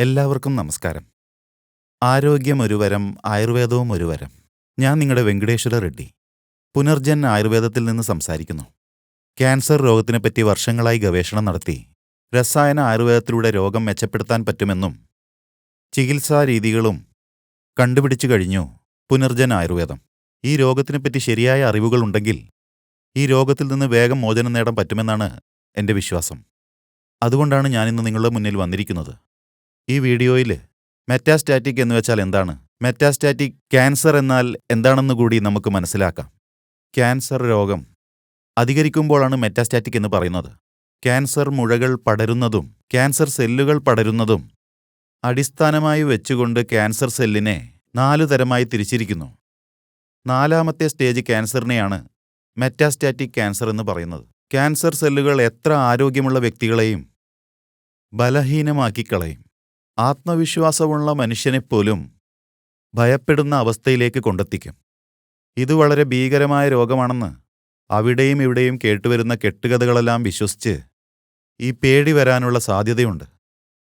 എല്ലാവർക്കും നമസ്കാരം. ആരോഗ്യം ഒരു വരം, ആയുർവേദവും ഒരു വരം. ഞാൻ നിങ്ങളുടെ വെങ്കടേശ്വര റെഡ്ഡി. പുനർജൻ ആയുർവേദത്തിൽ നിന്ന് സംസാരിക്കുന്നു. ക്യാൻസർ രോഗത്തിനെപ്പറ്റി വർഷങ്ങളായി ഗവേഷണം നടത്തി രസായന ആയുർവേദത്തിലൂടെ രോഗം മെച്ചപ്പെടുത്താൻ പറ്റുമെന്നും ചികിത്സാ രീതികളും കണ്ടുപിടിച്ചു കഴിഞ്ഞു പുനർജൻ ആയുർവേദം. ഈ രോഗത്തിനെപ്പറ്റി ശരിയായ അറിവുകളുണ്ടെങ്കിൽ ഈ രോഗത്തിൽ നിന്ന് വേഗം മോചനം നേടാൻ പറ്റുമെന്നാണ് എൻ്റെ വിശ്വാസം. അതുകൊണ്ടാണ് ഞാനിന്ന് നിങ്ങളുടെ മുന്നിൽ വന്നിരിക്കുന്നത്. ഈ വീഡിയോയിൽ മെറ്റാസ്റ്റാറ്റിക് എന്ന് വെച്ചാൽ എന്താണ്, മെറ്റാസ്റ്റാറ്റിക് ക്യാൻസർ എന്നാൽ എന്താണെന്ന് കൂടി നമുക്ക് മനസ്സിലാക്കാം. ക്യാൻസർ രോഗം അധികരിക്കുമ്പോഴാണ് മെറ്റാസ്റ്റാറ്റിക് എന്ന് പറയുന്നത്. ക്യാൻസർ മുഴകൾ പടരുന്നതും ക്യാൻസർ സെല്ലുകൾ പടരുന്നതും അടിസ്ഥാനമായി വെച്ചുകൊണ്ട് ക്യാൻസർ സെല്ലിനെ 4 തരമായി തിരിച്ചിരിക്കുന്നു. 4ാമത്തെ സ്റ്റേജ് ക്യാൻസറിനെയാണ് മെറ്റാസ്റ്റാറ്റിക് ക്യാൻസർ എന്ന് പറയുന്നത്. ക്യാൻസർ സെല്ലുകൾ എത്ര ആരോഗ്യമുള്ള വ്യക്തികളെയും ബലഹീനമാക്കിക്കളയും. ആത്മവിശ്വാസമുള്ള മനുഷ്യനെപ്പോലും ഭയപ്പെടുന്ന അവസ്ഥയിലേക്ക് കൊണ്ടെത്തിക്കും. ഇത് വളരെ ഭീകരമായ രോഗമാണെന്ന് അവിടെയും ഇവിടെയും കേട്ടുവരുന്ന കെട്ടുകഥകളെല്ലാം വിശ്വസിച്ച് ഈ പേടി വരാനുള്ള സാധ്യതയുണ്ട്.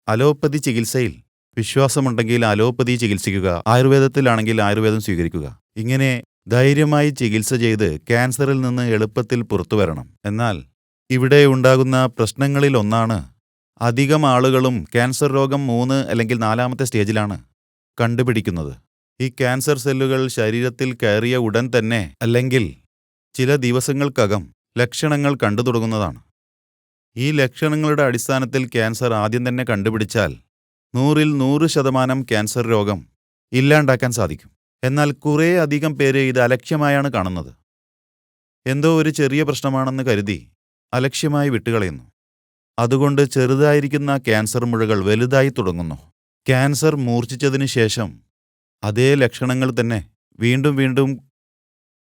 അലോപ്പതി ചികിത്സയിൽ വിശ്വാസമുണ്ടെങ്കിൽ അലോപ്പതി ചികിത്സിക്കുക, ആയുർവേദത്തിലാണെങ്കിൽ ആയുർവേദം സ്വീകരിക്കുക. ഇങ്ങനെ ധൈര്യമായി ചികിത്സ ചെയ്ത് ക്യാൻസറിൽ നിന്ന് എളുപ്പത്തിൽ പുറത്തുവരണം. എന്നാൽ ഇവിടെ ഉണ്ടാകുന്ന പ്രശ്നങ്ങളിലൊന്നാണ്, അധികം ആളുകളും ക്യാൻസർ രോഗം 3 അല്ലെങ്കിൽ 4ാമത്തെ സ്റ്റേജിലാണ് കണ്ടുപിടിക്കുന്നത്. ഈ ക്യാൻസർ സെല്ലുകൾ ശരീരത്തിൽ കയറിയ ഉടൻ തന്നെ അല്ലെങ്കിൽ ചില ദിവസങ്ങൾക്കകം ലക്ഷണങ്ങൾ കണ്ടു തുടങ്ങുന്നതാണ്. ഈ ലക്ഷണങ്ങളുടെ അടിസ്ഥാനത്തിൽ ക്യാൻസർ ആദ്യം തന്നെ കണ്ടുപിടിച്ചാൽ 100-ൽ 100% ക്യാൻസർ രോഗം ഇല്ലാണ്ടാക്കാൻ സാധിക്കും. എന്നാൽ കുറേ അധികം പേര് ഇത് അലക്ഷ്യമായാണ് കാണുന്നത്. എന്തോ ഒരു ചെറിയ പ്രശ്നമാണെന്ന് കരുതി അലക്ഷ്യമായി വിട്ടുകളയുന്നു. അതുകൊണ്ട് ചെറുതായിരിക്കുന്ന ക്യാൻസർ മുഴകൾ വലുതായി തുടങ്ങുന്നു. ക്യാൻസർ മൂർച്ഛിച്ചതിന് ശേഷം അതേ ലക്ഷണങ്ങൾ തന്നെ വീണ്ടും വീണ്ടും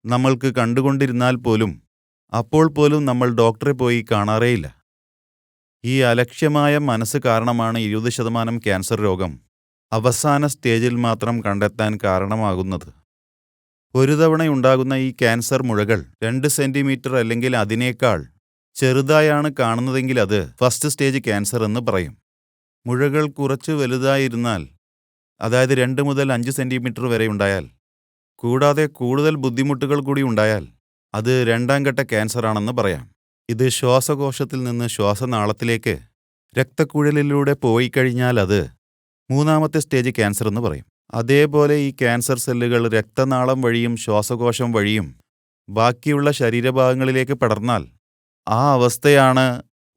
നമ്മൾക്ക് കണ്ടുകൊണ്ടിരുന്നാൽ പോലും അപ്പോൾ പോലും നമ്മൾ ഡോക്ടറെ പോയി കാണാറേയില്ല. ഈ അലക്ഷ്യമായ മനസ്സ് കാരണമാണ് 20% ക്യാൻസർ രോഗം അവസാന സ്റ്റേജിൽ മാത്രം കണ്ടെത്താൻ കാരണമാകുന്നത്. ഒരു തവണയുണ്ടാകുന്ന ഈ ക്യാൻസർ മുഴകൾ 2 സെന്റിമീറ്റർ അല്ലെങ്കിൽ അതിനേക്കാൾ ചെറുതായാണ് കാണുന്നതെങ്കിൽ അത് ഫസ്റ്റ് സ്റ്റേജ് ക്യാൻസർ എന്ന് പറയും. മുഴകൾ കുറച്ച് വലുതായിരുന്നാൽ, അതായത് 2 മുതൽ 5 സെന്റിമീറ്റർ വരെ ഉണ്ടായാൽ, കൂടാതെ കൂടുതൽ ബുദ്ധിമുട്ടുകൾ കൂടി ഉണ്ടായാൽ അത് 2ാം ഘട്ട ക്യാൻസർ ആണെന്ന് പറയാം. ഇത് ശ്വാസകോശത്തിൽ നിന്ന് ശ്വാസനാളത്തിലേക്ക് രക്തക്കുഴലിലൂടെ പോയി കഴിഞ്ഞാൽ അത് 3ാമത്തെ സ്റ്റേജ് ക്യാൻസർ എന്ന് പറയും. അതേപോലെ ഈ ക്യാൻസർ സെല്ലുകൾ രക്തനാളം വഴിയും ശ്വാസകോശം വഴിയും ബാക്കിയുള്ള ശരീരഭാഗങ്ങളിലേക്ക് പടർന്നാൽ ആ അവസ്ഥയാണ്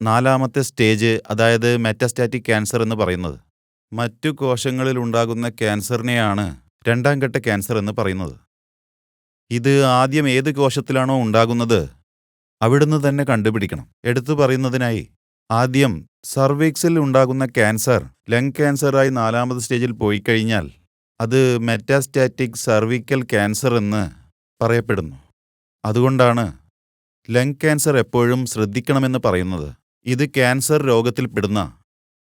4ാമത്തെ സ്റ്റേജ്, അതായത് മെറ്റാസ്റ്റാറ്റിക് ക്യാൻസർ എന്ന് പറയുന്നത്. മറ്റു കോശങ്ങളിൽ ഉണ്ടാകുന്ന ക്യാൻസറിനെയാണ് 2ാം ഘട്ട ക്യാൻസർ എന്ന് പറയുന്നത്. ഇത് ആദ്യം ഏത് കോശത്തിലാണോ ഉണ്ടാകുന്നത് അവിടുന്ന് തന്നെ കണ്ടുപിടിക്കണം. എടുത്തു പറയുന്നതിനായി ആദ്യം സർവിക്സിൽ ഉണ്ടാകുന്ന ക്യാൻസർ ലങ് ക്യാൻസറായി 4ാമത് സ്റ്റേജിൽ പോയി കഴിഞ്ഞാൽ അത് മെറ്റാസ്റ്റാറ്റിക് സർവിക്കൽ ക്യാൻസർ എന്ന് പറയപ്പെടുന്നു. അതുകൊണ്ടാണ് ലങ് ക്യാൻസർ എപ്പോഴും ശ്രദ്ധിക്കണമെന്ന് പറയുന്നത്. ഇത് ക്യാൻസർ രോഗത്തിൽപ്പെടുന്ന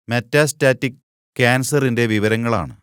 മെറ്റാസ്റ്റാറ്റിക് ക്യാൻസറിൻ്റെ വിവരങ്ങളാണ്.